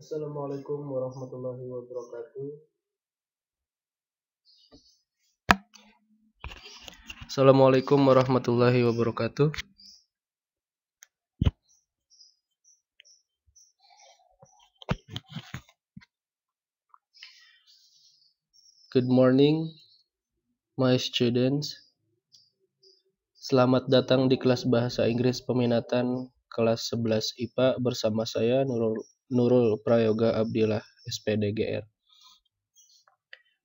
Assalamualaikum warahmatullahi wabarakatuh. Assalamualaikum warahmatullahi wabarakatuh. Good morning, my students. Selamat datang di kelas Bahasa Inggris Peminatan kelas 11 IPA bersama saya Nurul Prayoga Abdillah, SPDGR.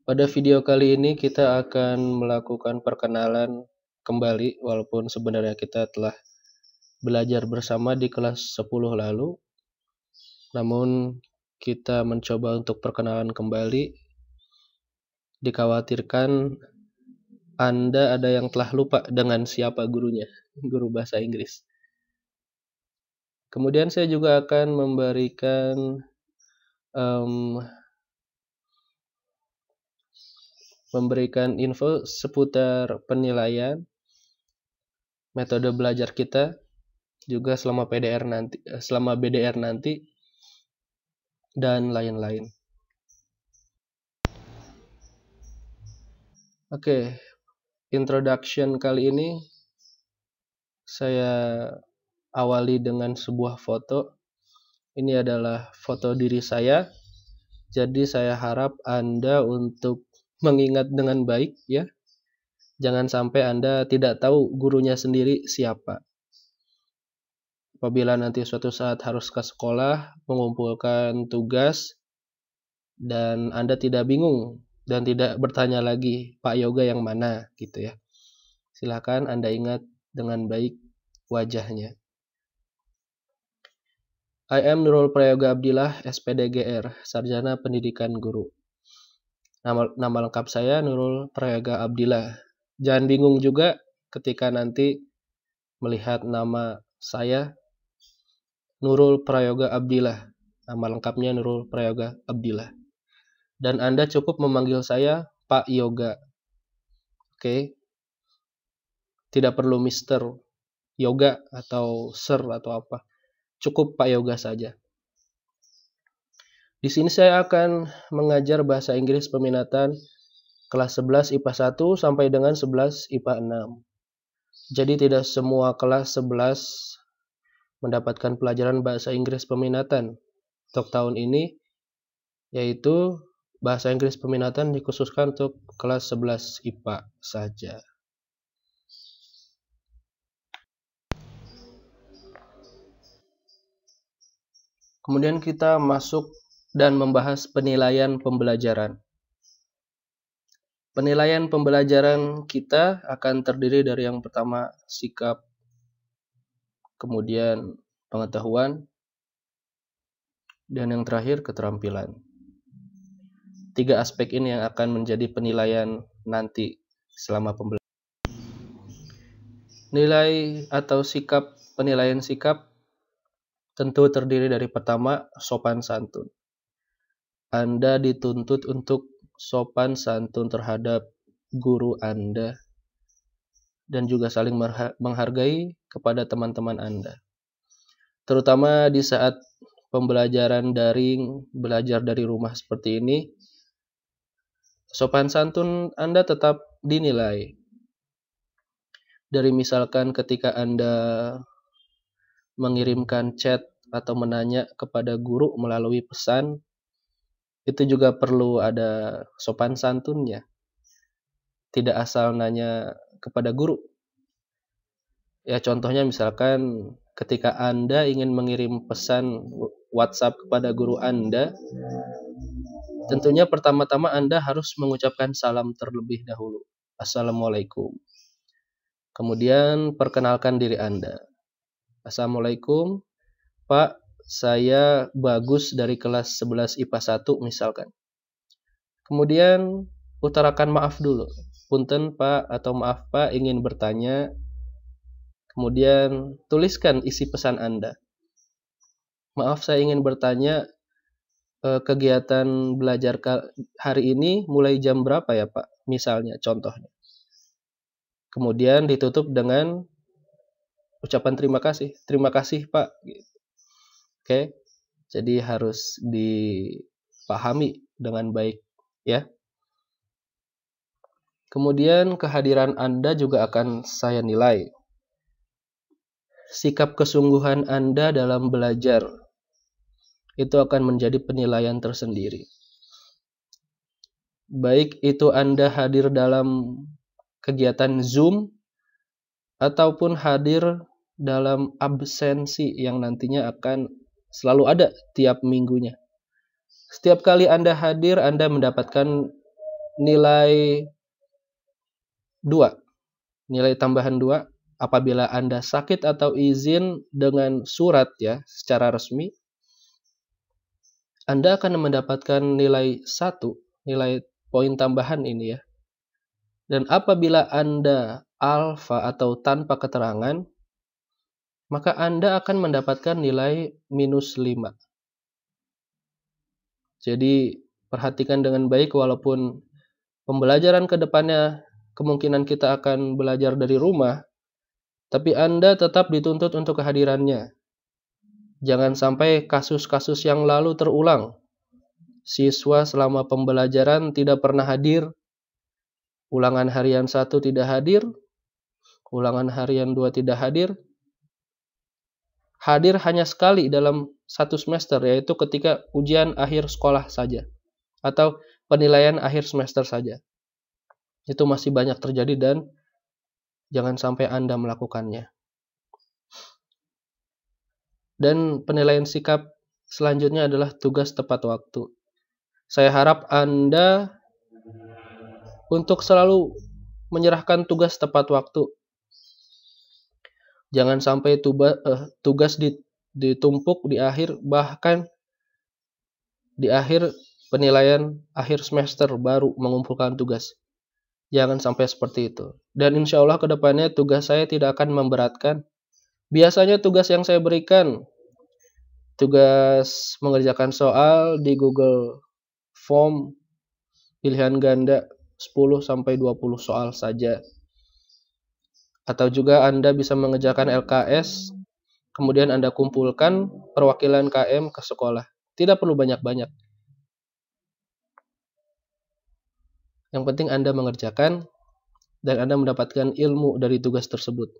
Pada video kali ini kita akan melakukan perkenalan kembali, walaupun sebenarnya kita telah belajar bersama di kelas 10 lalu. Namun kita mencoba untuk perkenalan kembali. Dikhawatirkan Anda ada yang telah lupa dengan siapa gurunya, guru bahasa Inggris. Kemudian saya juga akan memberikan info seputar penilaian, metode belajar kita, juga selama BDR nanti, dan lain-lain. Oke, introduction kali ini saya awali dengan sebuah foto. Ini adalah foto diri saya. Jadi saya harap Anda untuk mengingat dengan baik ya. Jangan sampai Anda tidak tahu gurunya sendiri siapa. Apabila nanti suatu saat harus ke sekolah mengumpulkan tugas dan Anda tidak bingung dan tidak bertanya lagi Pak Yoga yang mana gitu ya. Silakan Anda ingat dengan baik wajahnya. I am Nurul Prayoga Abdillah, SPDGR, Sarjana Pendidikan Guru. Nama lengkap saya Nurul Prayoga Abdillah. Jangan bingung juga ketika nanti melihat nama saya Nurul Prayoga Abdillah. Nama lengkapnya Nurul Prayoga Abdillah. Dan Anda cukup memanggil saya Pak Yoga. Oke. Tidak perlu Mister Yoga atau Sir atau apa. Cukup Pak Yoga saja. Di sini saya akan mengajar bahasa Inggris peminatan kelas 11 IPA 1 sampai dengan 11 IPA 6. Jadi tidak semua kelas 11 mendapatkan pelajaran bahasa Inggris peminatan untuk tahun ini, yaitu bahasa Inggris peminatan dikhususkan untuk kelas 11 IPA saja. Kemudian kita masuk dan membahas penilaian pembelajaran. Penilaian pembelajaran kita akan terdiri dari yang pertama sikap, kemudian pengetahuan, dan yang terakhir keterampilan. 3 aspek ini yang akan menjadi penilaian nanti selama pembelajaran. Nilai atau sikap, penilaian sikap tentu terdiri dari pertama sopan santun. Anda dituntut untuk sopan santun terhadap guru Anda dan juga saling menghargai kepada teman-teman Anda. Terutama di saat pembelajaran daring, belajar dari rumah seperti ini, sopan santun Anda tetap dinilai. Dari misalkan ketika Anda mengirimkan chat atau menanya kepada guru melalui pesan, itu juga perlu ada sopan santunnya. Tidak asal nanya kepada guru. Ya contohnya misalkan ketika Anda ingin mengirim pesan WhatsApp kepada guru Anda, tentunya pertama-tama Anda harus mengucapkan salam terlebih dahulu. Assalamualaikum. Kemudian perkenalkan diri Anda. Assalamualaikum, Pak, saya Bagus dari kelas 11 IPA 1 misalkan. Kemudian utarakan maaf dulu. Punten Pak atau maaf Pak, ingin bertanya. Kemudian tuliskan isi pesan Anda. Maaf, saya ingin bertanya, kegiatan belajar hari ini mulai jam berapa ya Pak? Misalnya, contohnya. Kemudian ditutup dengan ucapan terima kasih. Terima kasih Pak. Oke. Jadi harus dipahami dengan baik ya. Kemudian kehadiran Anda juga akan saya nilai. Sikap kesungguhan Anda dalam belajar itu akan menjadi penilaian tersendiri. Baik itu Anda hadir dalam kegiatan Zoom ataupun hadir dalam absensi yang nantinya akan selalu ada tiap minggunya. Setiap kali Anda hadir, Anda mendapatkan nilai 2, nilai tambahan 2. Apabila Anda sakit atau izin dengan surat ya, secara resmi, Anda akan mendapatkan nilai 1, nilai poin tambahan ini ya. Dan apabila Anda alfa atau tanpa keterangan, maka Anda akan mendapatkan nilai -5. Jadi perhatikan dengan baik, walaupun pembelajaran ke depannya kemungkinan kita akan belajar dari rumah, tapi Anda tetap dituntut untuk kehadirannya. Jangan sampai kasus-kasus yang lalu terulang. Siswa selama pembelajaran tidak pernah hadir, ulangan harian 1 tidak hadir, ulangan harian 2 tidak hadir. Hadir hanya sekali dalam 1 semester, yaitu ketika ujian akhir sekolah saja, atau penilaian akhir semester saja. Itu masih banyak terjadi dan jangan sampai Anda melakukannya. Dan penilaian sikap selanjutnya adalah tugas tepat waktu. Saya harap Anda untuk selalu menyerahkan tugas tepat waktu. Jangan sampai tugas ditumpuk di akhir, bahkan di akhir penilaian akhir semester baru mengumpulkan tugas. Jangan sampai seperti itu. Dan insya Allah ke depannya tugas saya tidak akan memberatkan. Biasanya tugas yang saya berikan, tugas mengerjakan soal di Google Form, pilihan ganda 10-20 soal saja. Atau juga Anda bisa mengerjakan LKS, kemudian Anda kumpulkan perwakilan KM ke sekolah. Tidak perlu banyak-banyak. Yang penting Anda mengerjakan dan Anda mendapatkan ilmu dari tugas tersebut.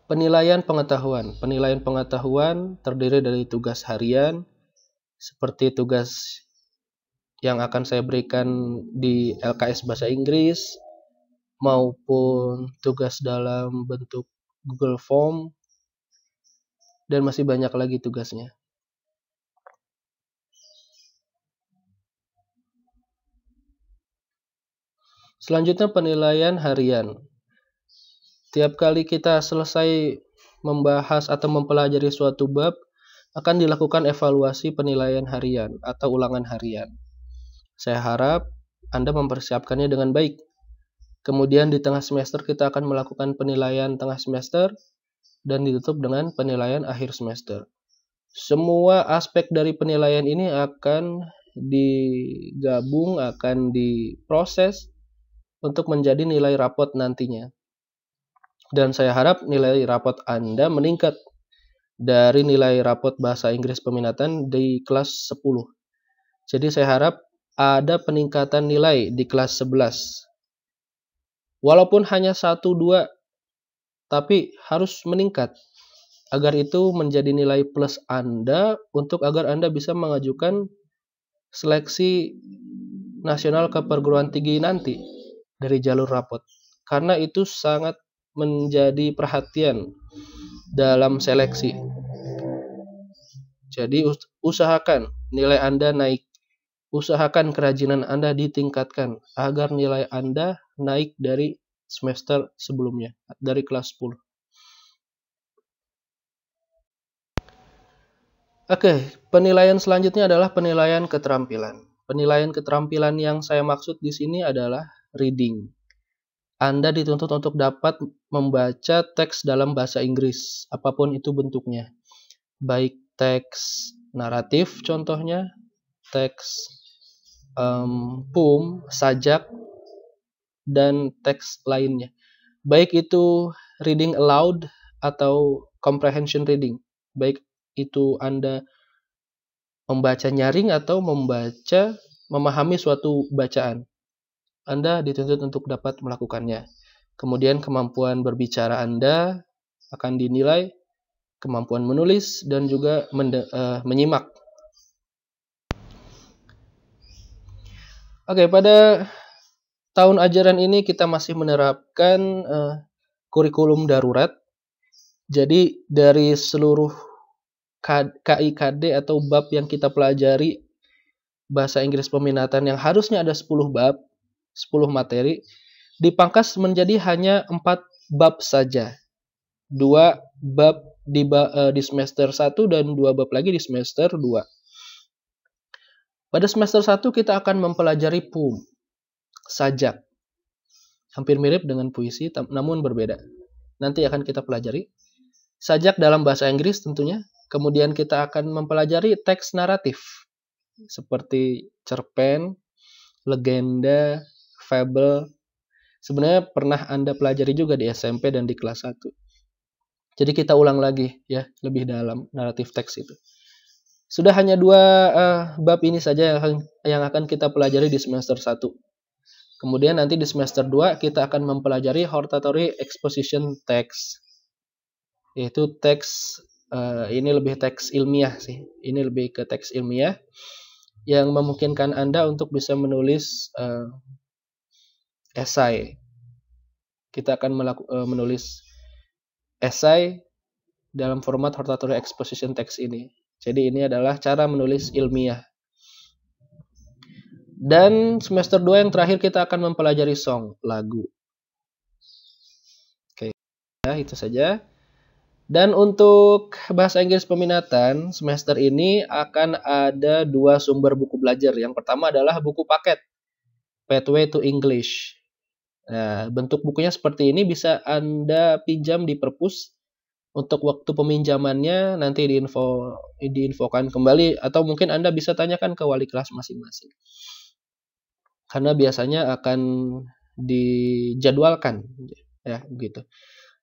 Penilaian pengetahuan. Penilaian pengetahuan terdiri dari tugas harian, seperti tugas yang akan saya berikan di LKS Bahasa Inggris, maupun tugas dalam bentuk Google Form, dan masih banyak lagi tugasnya. Selanjutnya penilaian harian. Tiap kali kita selesai membahas atau mempelajari suatu bab, akan dilakukan evaluasi penilaian harian atau ulangan harian. Saya harap Anda mempersiapkannya dengan baik. Kemudian di tengah semester kita akan melakukan penilaian tengah semester dan ditutup dengan penilaian akhir semester. Semua aspek dari penilaian ini akan digabung, akan diproses untuk menjadi nilai rapot nantinya. Dan saya harap nilai rapot Anda meningkat dari nilai rapot bahasa Inggris peminatan di kelas 10. Jadi saya harap ada peningkatan nilai di kelas 11. Walaupun hanya 1-2, tapi harus meningkat. Agar itu menjadi nilai plus Anda untuk agar Anda bisa mengajukan seleksi nasional ke perguruan tinggi nanti dari jalur rapot. Karena itu sangat menjadi perhatian dalam seleksi. Jadi usahakan nilai Anda naik. Usahakan kerajinan Anda ditingkatkan agar nilai Anda naik dari semester sebelumnya, dari kelas 10. Oke, penilaian selanjutnya adalah penilaian keterampilan. Penilaian keterampilan yang saya maksud di sini adalah reading. Anda dituntut untuk dapat membaca teks dalam bahasa Inggris, apapun itu bentuknya. Baik teks naratif contohnya, teks poem, sajak, dan teks lainnya. Baik itu reading aloud atau comprehension reading, baik itu Anda membaca nyaring atau memahami suatu bacaan. Anda dituntut untuk dapat melakukannya. Kemudian kemampuan berbicara Anda akan dinilai, kemampuan menulis, dan juga menyimak. Oke, pada tahun ajaran ini kita masih menerapkan kurikulum darurat. Jadi dari seluruh KIKD atau bab yang kita pelajari bahasa Inggris peminatan yang harusnya ada 10 bab, 10 materi, dipangkas menjadi hanya 4 bab saja. 2 bab di semester 1 dan 2 bab lagi di semester 2. Pada semester 1 kita akan mempelajari poem, sajak. Hampir mirip dengan puisi, namun berbeda. Nanti akan kita pelajari. Sajak dalam bahasa Inggris tentunya. Kemudian kita akan mempelajari teks naratif, seperti cerpen, legenda, fable. Sebenarnya pernah Anda pelajari juga di SMP dan di kelas 1. Jadi kita ulang lagi ya, lebih dalam naratif teks itu. Sudah hanya 2 bab ini saja yang akan kita pelajari di semester 1. Kemudian nanti di semester 2 kita akan mempelajari hortatory exposition text. Yaitu teks, ini lebih teks ilmiah sih. Ini lebih ke teks ilmiah yang memungkinkan Anda untuk bisa menulis esai. Kita akan menulis esai dalam format hortatory exposition text ini. Jadi ini adalah cara menulis ilmiah. Dan semester 2 yang terakhir kita akan mempelajari song, lagu. Oke, ya, itu saja. Dan untuk bahasa Inggris peminatan, semester ini akan ada 2 sumber buku belajar. Yang pertama adalah buku paket, Pathway to English. Nah, bentuk bukunya seperti ini, bisa Anda pinjam di perpus. Untuk waktu peminjamannya nanti diinfokan kembali, atau mungkin Anda bisa tanyakan ke wali kelas masing-masing. Karena biasanya akan dijadwalkan ya, begitu.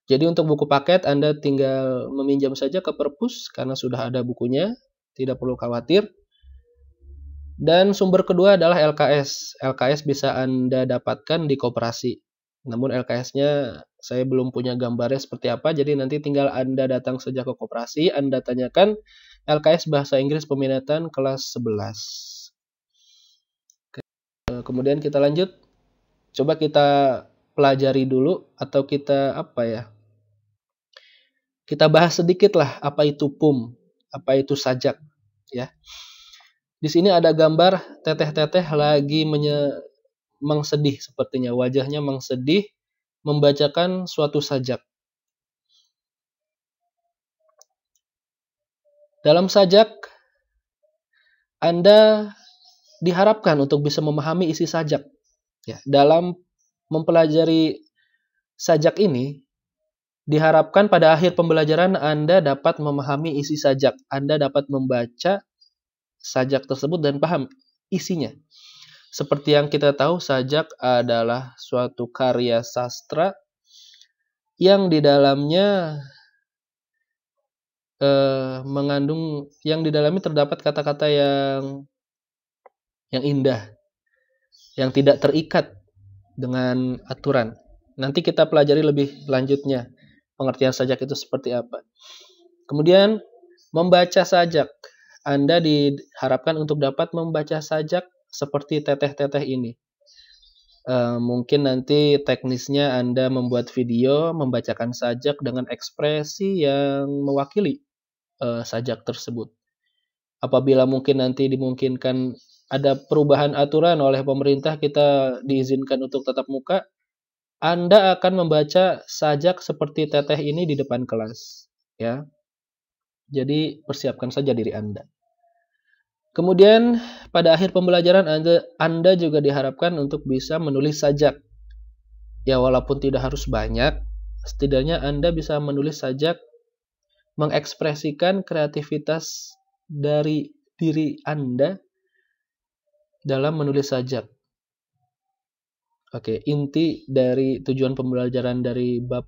Jadi untuk buku paket Anda tinggal meminjam saja ke perpus karena sudah ada bukunya, tidak perlu khawatir. Dan sumber kedua adalah LKS. LKS bisa Anda dapatkan di koperasi. Namun LKS-nya saya belum punya gambarnya seperti apa, jadi nanti tinggal Anda datang saja ke koperasi, Anda tanyakan LKS Bahasa Inggris Peminatan kelas 11. Kemudian kita lanjut, coba kita pelajari dulu, atau kita kita bahas sedikit lah apa itu poem, apa itu sajak, ya. Di sini ada gambar teteh-teteh lagi mengsedih, sepertinya wajahnya mengsedih, membacakan suatu sajak. Dalam sajak, Anda diharapkan untuk bisa memahami isi sajak. Ya, dalam mempelajari sajak ini, diharapkan pada akhir pembelajaran Anda dapat memahami isi sajak. Anda dapat membaca sajak tersebut dan paham isinya. Seperti yang kita tahu, sajak adalah suatu karya sastra yang di dalamnya yang di dalamnya terdapat kata-kata yang indah, yang tidak terikat dengan aturan. Nanti kita pelajari lebih lanjutnya pengertian sajak itu seperti apa. Kemudian membaca sajak. Anda diharapkan untuk dapat membaca sajak seperti teteh-teteh ini. Mungkin nanti teknisnya Anda membuat video membacakan sajak dengan ekspresi yang mewakili sajak tersebut. Apabila mungkin nanti dimungkinkan ada perubahan aturan oleh pemerintah, kita diizinkan untuk tatap muka, Anda akan membaca sajak seperti teteh ini di depan kelas, ya. Jadi persiapkan saja diri Anda. Kemudian pada akhir pembelajaran Anda juga diharapkan untuk bisa menulis sajak. Ya, walaupun tidak harus banyak, setidaknya Anda bisa menulis sajak, mengekspresikan kreativitas dari diri Anda dalam menulis sajak. Oke, inti dari tujuan pembelajaran dari bab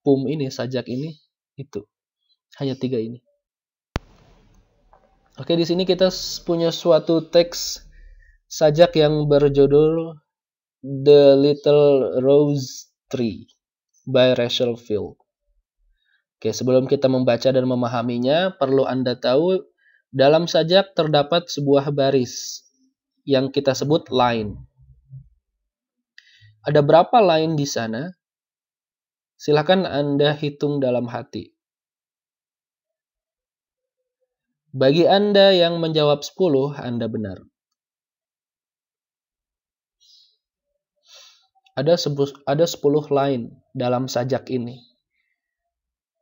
poem ini, sajak ini, Itu. Hanya 3 ini. Oke, di sini kita punya suatu teks sajak yang berjudul The Little Rose Tree by Rachel Field. Oke, sebelum kita membaca dan memahaminya, perlu Anda tahu dalam sajak terdapat sebuah baris yang kita sebut line. Ada berapa line di sana? Silakan Anda hitung dalam hati. Bagi Anda yang menjawab 10, Anda benar. Ada 10 line dalam sajak ini.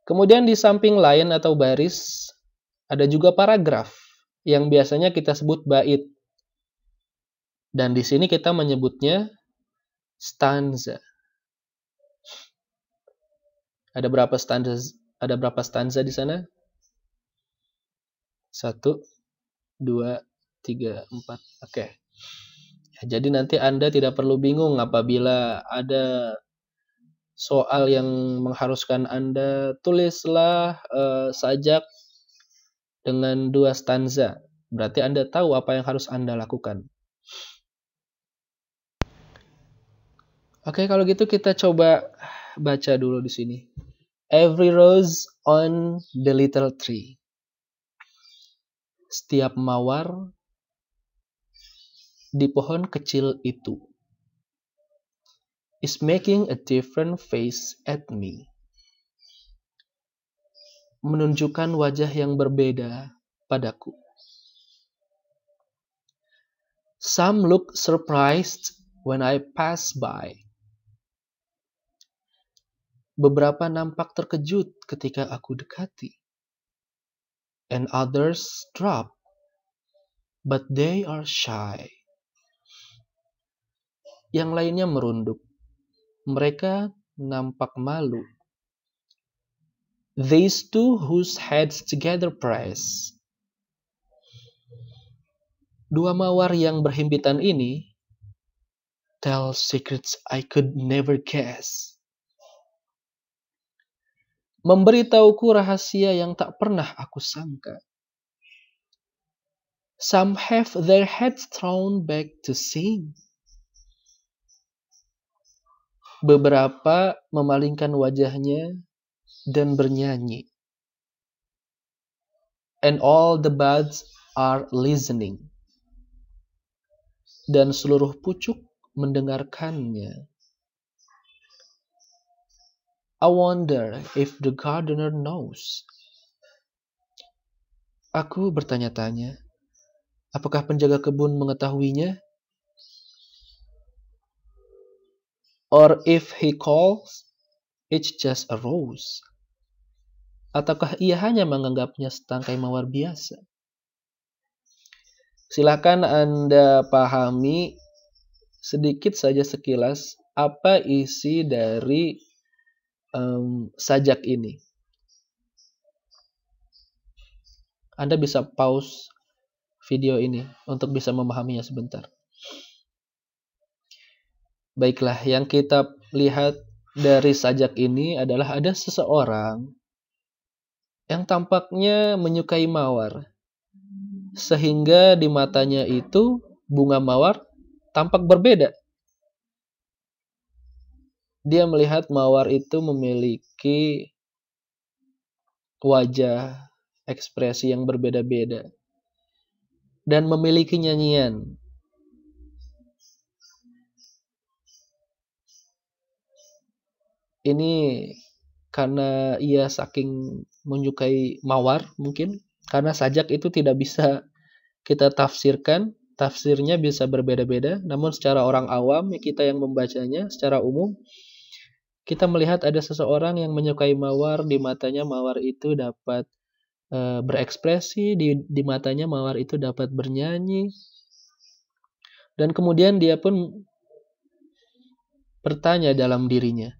Kemudian di samping line atau baris, ada juga paragraf yang biasanya kita sebut bait. Dan di sini kita menyebutnya stanza. Ada berapa stanza di sana? 1, 2, 3, 4. Oke. Jadi nanti Anda tidak perlu bingung apabila ada soal yang mengharuskan Anda tulislah sajak dengan 2 stanza. Berarti Anda tahu apa yang harus Anda lakukan. Oke, kalau gitu kita coba baca dulu di sini. Every rose on the little tree. Setiap mawar di pohon kecil itu is making a different face at me. Menunjukkan wajah yang berbeda padaku. Some look surprised when I pass by. Beberapa nampak terkejut ketika aku dekati. And others drop, but they are shy. Yang lainnya merunduk. Mereka nampak malu. These two whose heads together press. Dua mawar yang berhimpitan ini tell secrets I could never guess. Memberitahuku rahasia yang tak pernah aku sangka. Some have their heads thrown back to sing. Beberapa memalingkan wajahnya dan bernyanyi. And all the buds are listening. Dan seluruh pucuk mendengarkannya. I wonder if the gardener knows. Aku bertanya-tanya, apakah penjaga kebun mengetahuinya? Or if he calls, it's just a rose. Ataukah ia hanya menganggapnya setangkai mawar biasa? Silakan Anda pahami sedikit saja sekilas apa isi dari sajak ini. Anda bisa pause video ini untuk bisa memahaminya sebentar. Baiklah, yang kita lihat dari sajak ini adalah ada seseorang yang tampaknya menyukai mawar. Sehingga di matanya itu bunga mawar tampak berbeda. Dia melihat mawar itu memiliki wajah, ekspresi yang berbeda-beda. Dan memiliki nyanyian. Ini karena ia saking menyukai mawar mungkin. Karena sajak itu tidak bisa kita tafsirkan. Tafsirnya bisa berbeda-beda. Namun secara orang awam, kita yang membacanya secara umum, kita melihat ada seseorang yang menyukai mawar. Di matanya mawar itu dapat berekspresi. Di matanya mawar itu dapat bernyanyi. Dan kemudian dia pun bertanya dalam dirinya,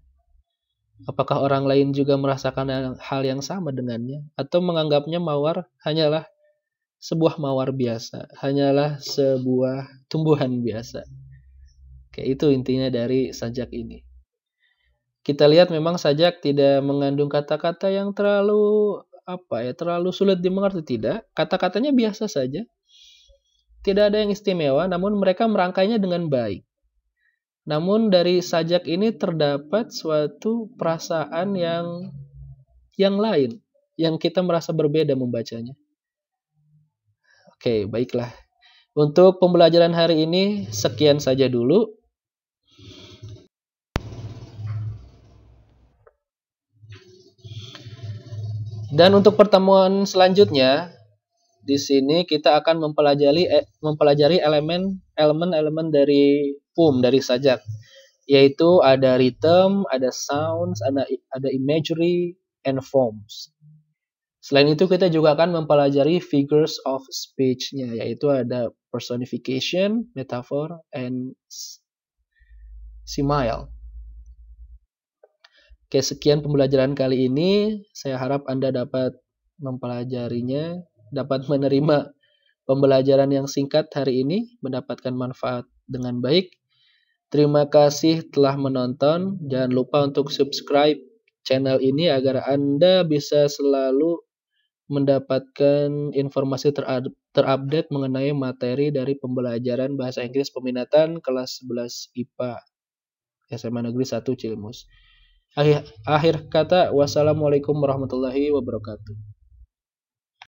apakah orang lain juga merasakan hal yang sama dengannya? Atau menganggapnya mawar hanyalah sebuah mawar biasa, hanyalah sebuah tumbuhan biasa. Oke, itu intinya dari sajak ini. kita lihat memang sajak tidak mengandung kata-kata yang terlalu terlalu sulit dimengerti, tidak. Kata-katanya biasa saja. Tidak ada yang istimewa, namun mereka merangkainya dengan baik. Namun dari sajak ini terdapat suatu perasaan yang lain, yang kita merasa berbeda membacanya. Oke, baiklah. Untuk pembelajaran hari ini sekian saja dulu. Dan untuk pertemuan selanjutnya, di sini kita akan mempelajari elemen-elemen dari poem, dari sajak, yaitu ada rhythm, ada sounds, ada imagery, and forms. Selain itu kita juga akan mempelajari figures of speech-nya, yaitu ada personification, metaphor, and simile. Oke, sekian pembelajaran kali ini. Saya harap Anda dapat mempelajarinya, dapat menerima pembelajaran yang singkat hari ini, mendapatkan manfaat dengan baik. Terima kasih telah menonton. Jangan lupa untuk subscribe channel ini agar Anda bisa selalu mendapatkan informasi terupdate mengenai materi dari pembelajaran Bahasa Inggris Peminatan kelas 11 IPA SMA Negeri 1 Cilmus. Akhir kata, wassalamualaikum warahmatullahi wabarakatuh.